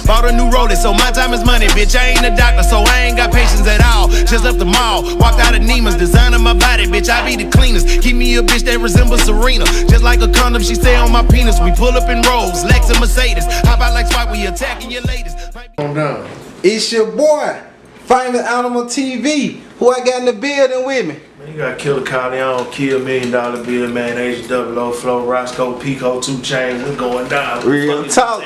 Bought a new Rolex, so my time is money, bitch. I ain't a doctor, so I ain't got patience at all. Just left the mall, walked out of Neiman's, designing my body, bitch. I be the cleanest. Keep me a bitch that resembles Serena. Just like a condom, she stay on my penis. We pull up in Rolls, Lex and Mercedes. How about like Spike, we attacking your ladies? It's your boy, Famous Animal TV. Who I got in the building with me? Man, you got Killa Kyleon, Kill $1 Million Bill, man, H-double-O, Flow, Roscoe, Pico, 2 Chainz, we're going down. Real talk.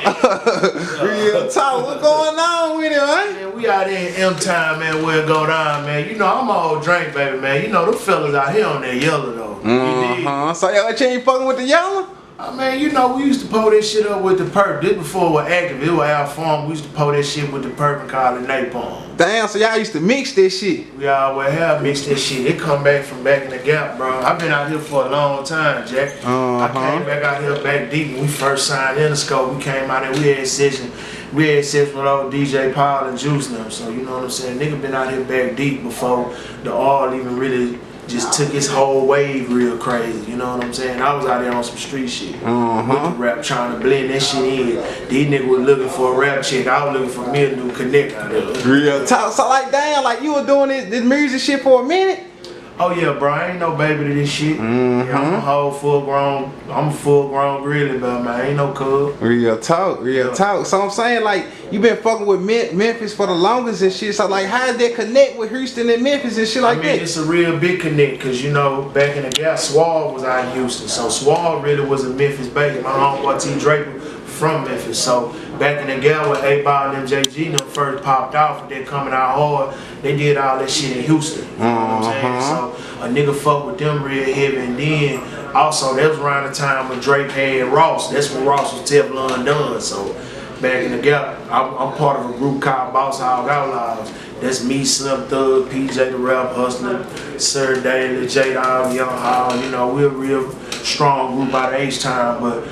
Real talk. What's going on with it, man? Man, we out here in M-Time, man, where it go down, man. You know, I'm all drink, baby, man. You know, them fellas out here on that yellow, though. So y'all ain't fucking with the yellow? I mean, you know, we used to pull this shit up with the perp. This before it was active. It was our farm. We used to pull that shit with the perp and call it napalm. Damn, so y'all used to mix this shit? We always have mixed this shit. It come back from back in the gap, bro. I've been out here for a long time, Jack. I came back out here back deep when we first signed Interscope. We came out here, we had sessions with old DJ Paul and Juice and them. So, you know what I'm saying? Nigga been out here back deep before the oil even really just took his whole wave real crazy, you know what I'm saying? I was out there on some street shit with the rap, trying to blend that shit in. These niggas was looking for a rap chick, I was looking for me a new connect out there. Real talk. So like, damn, like you were doing this music shit for a minute? Oh yeah, bro, I ain't no baby to this shit. Yeah, I'm a full grown grizzly, but man, I ain't no cub. Real talk, real talk. So I'm saying, like, you been fucking with Memphis for the longest and shit. So like, how did that connect with Houston and Memphis and shit like that? It's a real big connect, cause you know, back in the gap, Swall was out in Houston. So Swall really was a Memphis baby. My homeboy T Draper from Memphis. So back in the gap with A-Ball and MJG them first popped off and they coming out hard, they did all that shit in Houston. You know what I'm saying? So a nigga fuck with them real heavy, and then also that was around the time when Drake had Ross. That's when Ross was Teflon Don. So back in the gap, I'm part of a group called Boss Hog Outlaws. That's me, Slim Thug, PJ the Rap Hustler, Sir Daly, J-Dog, Young Hall. You know, we're a real strong group out of H-Time, but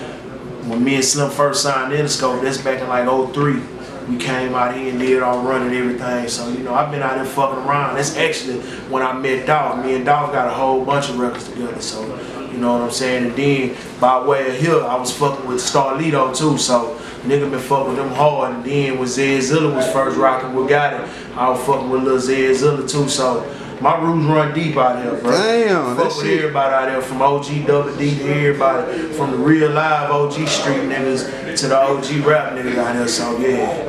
when me and Slim first signed Interscope, that's back in like 03. We came out here and did our run and everything. So, you know, I've been out here fucking around. That's actually when I met Dolph. Me and Dolph got a whole bunch of records together. So, you know what I'm saying? And then, by way of here, I was fucking with Starlito too. So, nigga been fucking with them hard. And then when Zed Zilla was first rocking with Got It, I was fucking with Lil Zed Zilla too. So, my roots run deep out here, bro. Damn, fuck with everybody out there, from OG Double D to everybody, from the real live OG street niggas to the OG rap niggas out here. So yeah,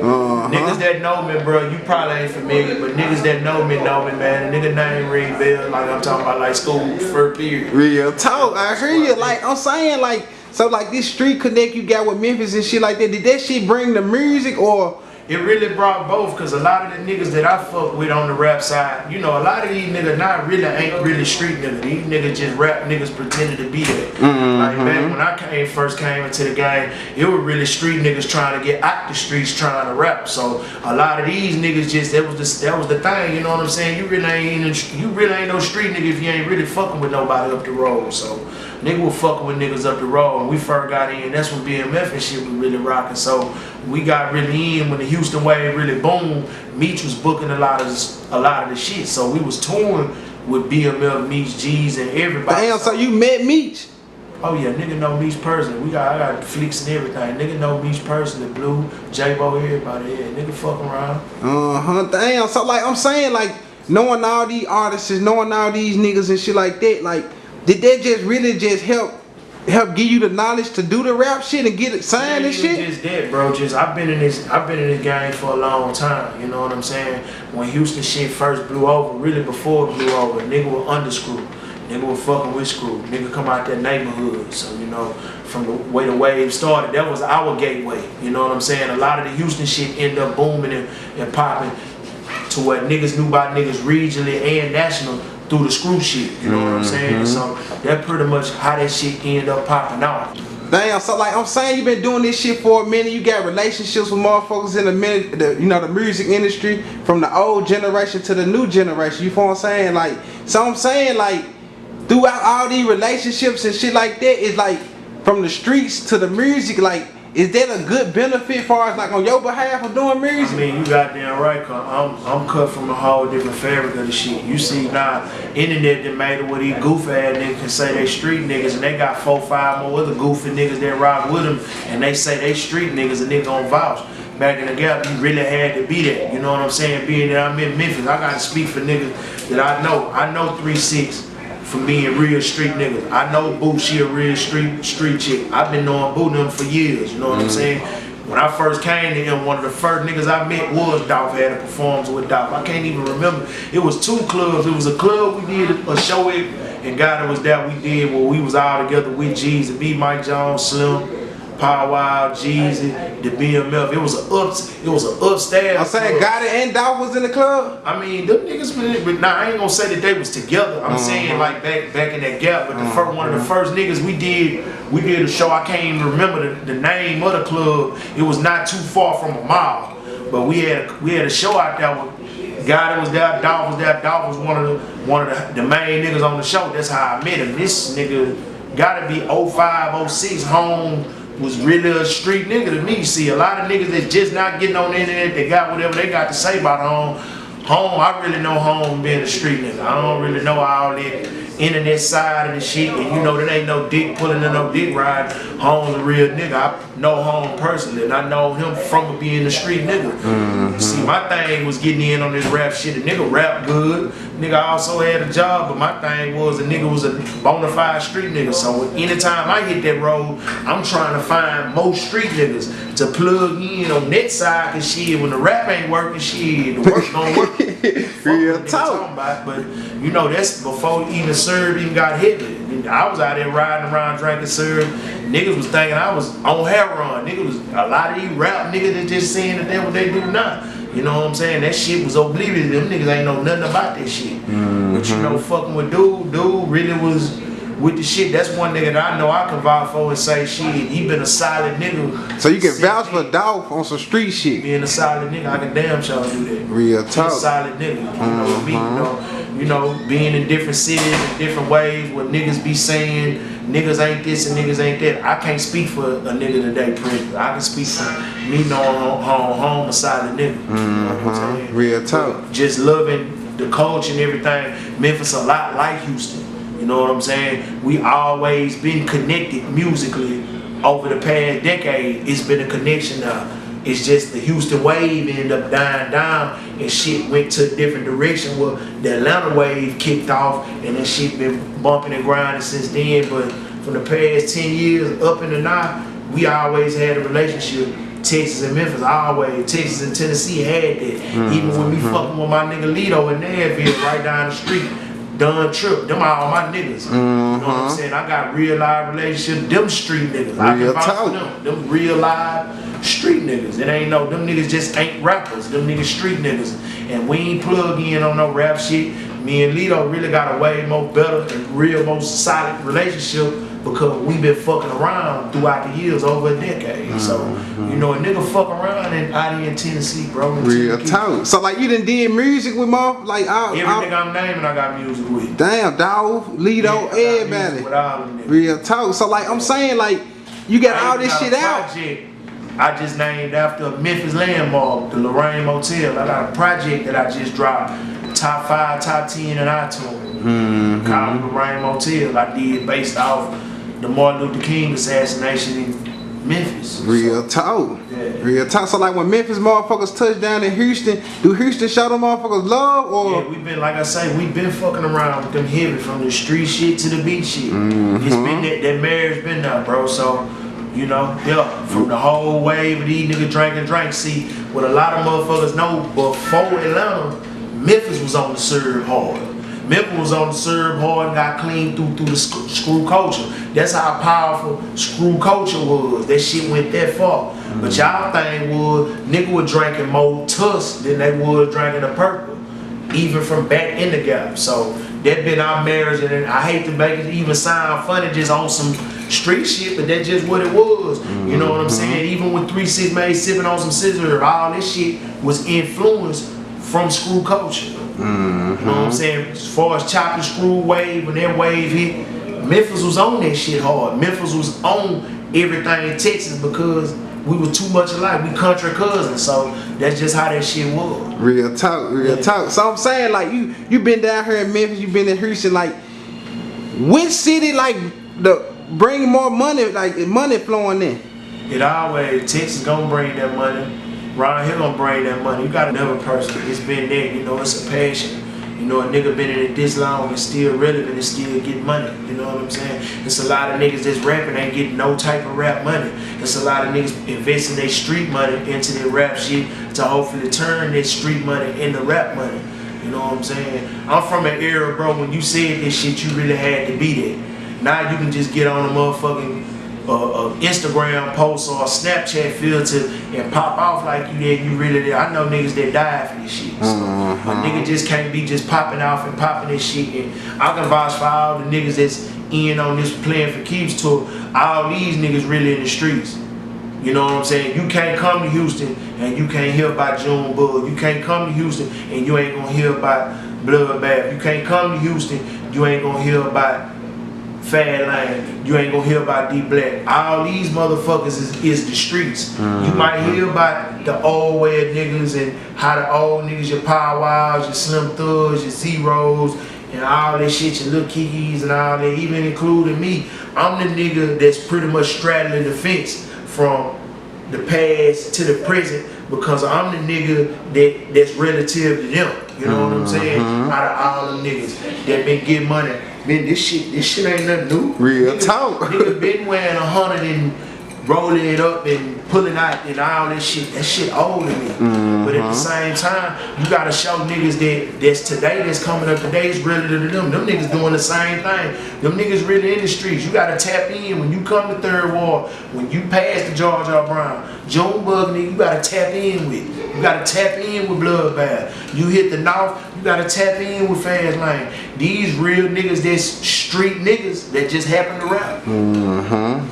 niggas that know me, bro, you probably ain't familiar, but niggas that know me, man. A nigga name ring bell, like I'm talking about, like school first period. Real talk, I hear you. Like I'm saying, like, so like this street connect you got with Memphis and shit like that. Did that shit bring the music or? It really brought both, cause a lot of the niggas that I fuck with on the rap side, you know, a lot of these niggas ain't really street niggas. These niggas just rap niggas pretending to be that. Like back when I first came into the game, it was really street niggas trying to get out the streets trying to rap. So a lot of these niggas just that was the thing. You know what I'm saying? You really ain't no street nigga if you ain't really fucking with nobody up the road. So nigga was fucking with niggas up the road. When we first got in, that's when BMF and shit was really rocking. So we got really in when the Houston wave really boomed. Meech was booking a lot of the shit. So we was touring with BMF, Meech, G's, and everybody. Damn, so you met Meech? Oh yeah, nigga know Meech personally. I got flicks and everything. Nigga know Meech personally. Blue, J-Bo, everybody. Yeah, nigga fucking around. Damn. So like I'm saying, like knowing all these artists, knowing all these niggas and shit like that, like did that just really just help give you the knowledge to do the rap shit and get it signed and shit? Just that, bro. I've been in this game for a long time. You know what I'm saying? When Houston shit first blew over, really before it blew over, nigga was underscrew. Nigga was fucking with screw. Nigga come out that neighborhood. So, you know, from the way the wave started, that was our gateway. You know what I'm saying? A lot of the Houston shit ended up booming and popping to what niggas knew about niggas regionally and national through the screw shit. You know what I'm saying? So that pretty much how that shit ended up popping off. Damn, so like I'm saying, you been doing this shit for a minute. You got relationships with motherfuckers in the music industry, from the old generation to the new generation. You feel what I'm saying? Like, so I'm saying, like, throughout all these relationships and shit like that, it's like from the streets to the music, like, is that a good benefit far as like on your behalf of doing music? I mean, you goddamn right, cause I'm cut from a whole different fabric of the shit. You see now, internet that made it where these goofy ass niggas can say they street niggas, and they got 4, 5 more other goofy niggas that rock with them, and they say they street niggas, and nigga gon' vouch. back in the Gap, you really had to be that. You know what I'm saying? Being that I'm in Memphis, I gotta speak for niggas that I know. I know 3-6 from being real street niggas. I know Boo, she a real street chick. I've been knowing Boo them for years. You know what I'm saying? When I first came to him, one of the first niggas I met was Dolph. Had a performance with Dolph. I can't even remember. It was 2 clubs. It was a club we did a show with, and God, it was that we did where we was all together with Jeezy, me, Mike Jones, Slim, Power Wild, Jeezy, the BMF. It was an upstairs. I'm saying Gotti and Dolph was in the club. I mean, them niggas, but nah, I ain't gonna say that they was together. I'm saying like back in that Gap. But the first one of the first niggas we did a show. I can't even remember the name of the club. It was not too far from a mall. But we had a show out there with Gotti was there, Dolph was there. Dolph was one of the main niggas on the show. That's how I met him. This nigga gotta be 05, 06 home. Was really a street nigga to me. See, a lot of niggas that's just not getting on the internet, they got whatever they got to say about home. Home, I really know home being a street nigga. I don't really know all that internet side of the shit. And you know, there ain't no dick pulling and no dick ride. Home's a real nigga. I know Home personally, and I know him from being a street nigga. See, my thing was getting in on this rap shit. A nigga rap good. Nigga also had a job, but my thing was a nigga was a bona fide street nigga. So anytime I hit that road, I'm trying to find more street niggas to plug in on that side, cause shit, when the rap ain't working, shit, the work don't work. Real talk. But you know, that's before even Serve even got hit. I was out there riding around drinking Serve. Niggas was thinking I was on heroin. Niggas was a lot of these rap niggas that just saying that that's what they do now. You know what I'm saying? That shit was oblivious. Them niggas ain't know nothing about that shit. But you know, fucking with dude really was with the shit. That's one nigga that I know I can vouch for and say shit. He been a solid nigga. So you can vouch for Dolph on some street shit. Being a solid nigga, I can damn sure do that. Real talk. Being a solid nigga. You know me, you know, being in different cities in different ways where niggas be saying niggas ain't this and niggas ain't that. I can't speak for a nigga today, Prince. I can speak for me knowing home a solid nigga. You know what I'm saying? Real talk. Just loving the culture and everything. Memphis a lot like Houston. You know what I'm saying? We always been connected musically over the past decade. It's been a connection now. It's just the Houston wave ended up dying down and shit went to a different direction where the Atlanta wave kicked off and that shit been bumping and grinding since then. But from the past 10 years up into now, we always had a relationship. Texas and Memphis, always. Texas and Tennessee had that. Even when we fucking with my nigga Lito in Nashville right down the street. Done Trip, them all my niggas. You know what I'm saying? I got real live relationships, them street niggas. I can vouch for them real live street niggas. It ain't no, them niggas just ain't rappers. Them niggas street niggas. And we ain't plug in on no rap shit. Me and Lito really got a way more better and real most solid relationship because we been fucking around throughout the years, over a decade. So, you know, a nigga fuck around and out here in Tennessee, bro. Real talk. So like you done did music with Mom? Like every nigga I'm naming I got music with. Damn, Dolph, Lito, everybody. With all of them. Real talk. So like I'm saying, like you got all this shit out. I just named after a Memphis landmark, the Lorraine Motel. I got a project that I just dropped, top 5, top 10 in iTunes. Called the Lorraine Motel. I did based off the Martin Luther King assassination in Memphis. Real talk. Yeah. Real talk. So like when Memphis motherfuckers touch down in Houston, do Houston show them motherfuckers love or? Yeah, we been, like I say, we been fucking around with them heavy from the street shit to the beat shit. It's been that marriage been there, bro. So, you know, yeah, from the whole wave of these niggas drinking. See, what a lot of motherfuckers know, before Atlanta, Memphis was on the serve hard. Memphis was on the serve hard and got clean through the screw culture. That's how powerful screw culture was. That shit went that far. But y'all thing was, nigga was drinking more tuss than they was drinking the purple. Even from back in the Gap. So that been our marriage, and I hate to make it even sound funny just on some street shit, but that's just what it was. You know what I'm saying? Even when 3-6 made sipping on some scissors, all this shit was influenced from screw culture. You know what I'm saying? As far as chopping screw wave, when that wave hit, Memphis was on that shit hard. Memphis was on everything in Texas because we were too much alike. We country cousins, so that's just how that shit was. Real talk, real talk. So I'm saying, like you been down here in Memphis, you been in Houston. Like, which city like the bring more money, like money flowing in? It always Texas gonna bring that money. Around here gonna bring that money. You got another person. It's been there. You know, it's a passion. You know, a nigga been in it this long and still relevant and still get money. You know what I'm saying? It's a lot of niggas that's rapping ain't getting no type of rap money. It's a lot of niggas investing their street money into their rap shit to hopefully turn their street money into rap money. You know what I'm saying? I'm from an era, bro, when you said this shit, you really had to be there. Now you can just get on a motherfucking Instagram post or a Snapchat filter and pop off like you there, you really there. I know niggas that died for this shit. So a nigga just can't be just popping off and popping this shit. And I can vouch for all the niggas that's in on this Playing for Keeps tour. All these niggas really in the streets. You know what I'm saying? You can't come to Houston and you can't hear about Junebug. You can't come to Houston and you ain't gonna hear about Bloodbath. You can't come to Houston, you ain't gonna hear about Fad Lane. You ain't gonna hear about D Black. All these motherfuckers is the streets. You might hear about the old way of niggas and how the old niggas, your Power Wiles, your Slim Thugs, your Zeros, and all that shit, your Lil Kikis and all that, even including me. I'm the nigga that's pretty much straddling the fence from the past to the present because I'm the nigga that's relative to them. You know what I'm saying? Out of all them niggas that been getting money. Man, this shit ain't nothing new. Real talk. Nigga been wearing 100 and rolling it up and pulling out and all that shit. That shit old to me. But at the same time, you gotta show niggas that's today, that's coming up today is relative to them. Them niggas doing the same thing. Them niggas really in the streets. You gotta tap in when you come to Third Ward, when you pass the George R. Brown, Junebug nigga, you gotta tap in with. You gotta tap in with Bloodbath. You hit the North, you gotta tap in with Fast Lane. These real niggas, that's street niggas that just happen to rap.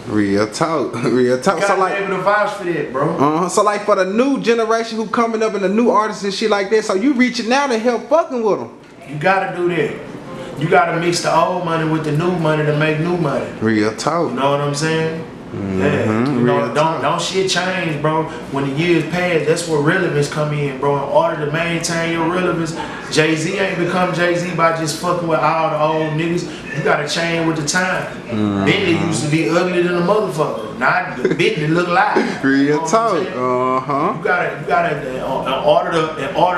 Real talk. Real talk. You So gotta like, be able to vouch for that, bro. so like for the new generation who coming up and the new artists and shit like that, so you reaching out and help fucking with them. You gotta do that. You gotta mix the old money with the new money to make new money. Real talk. You know what I'm saying? Yeah. You know, don't shit change, bro. When the years pass, that's where relevance come in, bro. In order to maintain your relevance, Jay-Z ain't become Jay-Z by just fucking with all the old niggas. You gotta change with the time. Bentley used to be uglier than a motherfucker. Now Bentley look like. Real talk. You gotta in order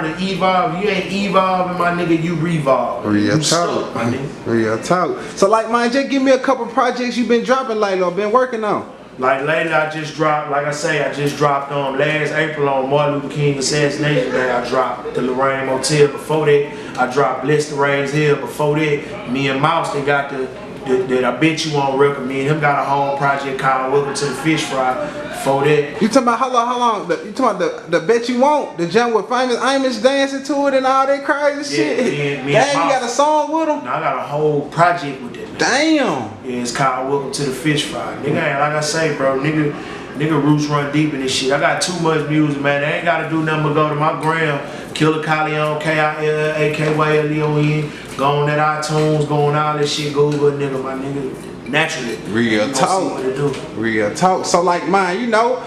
to evolve, you ain't evolving, my nigga, you revolve. Real you talk. Stuck, my nigga. Real talk. So like, man, just give me a couple projects you been dropping lately or been working on. Like lately, I just dropped last April on Martin Luther King Assassination Day. I dropped the Lorraine Motel. Before that, I dropped Bless the Rains Hill. Before that, me and Mouse they got the I Bet You Won't record. Me and him got a whole project called Welcome to the Fish Fry. Before that, You talking about how long? You talking about the Bet You Won't? The jump with famous Amish dancing to it and all that crazy shit. me Damn, and you got a song with them? I got a whole project with that. Damn. Yeah, it's called Welcome to the Fish Fry. Nigga ain't like I say, bro. Nigga roots run deep in this shit. I got too much music, man. They ain't gotta do nothing but go to my gram, Killa Kyleon, Killakylon. Go on that iTunes, go on all that shit. Go over, nigga, my nigga. Naturally. Real talk. See what it do. Real talk. So like, man, you know,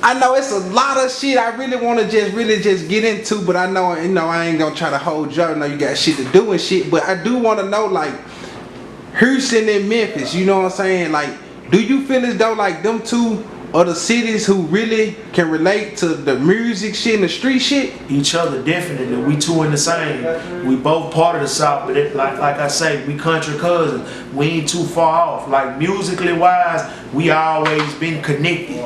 I know it's a lot of shit I really want to just get into, but I know, you know, I ain't gonna try to hold you. I know you got shit to do and shit, but I do want to know, like, Houston and Memphis, you know what I'm saying? Like, do you feel as though like them two are the cities who really can relate to the music shit and the street shit? Each other, definitely. We two in the same. We both part of the South, but like I say, we country cousins. We ain't too far off. Like musically wise, we always been connected.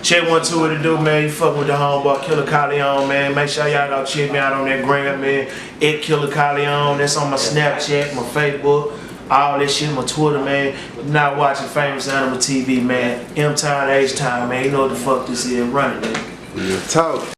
Check 1 2 what it do, man. You fuck with the homeboy Killa Kyleon, man. Make sure y'all go check me out on that gram, man. At Killa Kyleon. That's on my Snapchat, my Facebook. All that shit, my Twitter, man. You're not watching Famous Animal TV, man. M-Town, H-Town, man. You know what the fuck this is running, man. Real talk.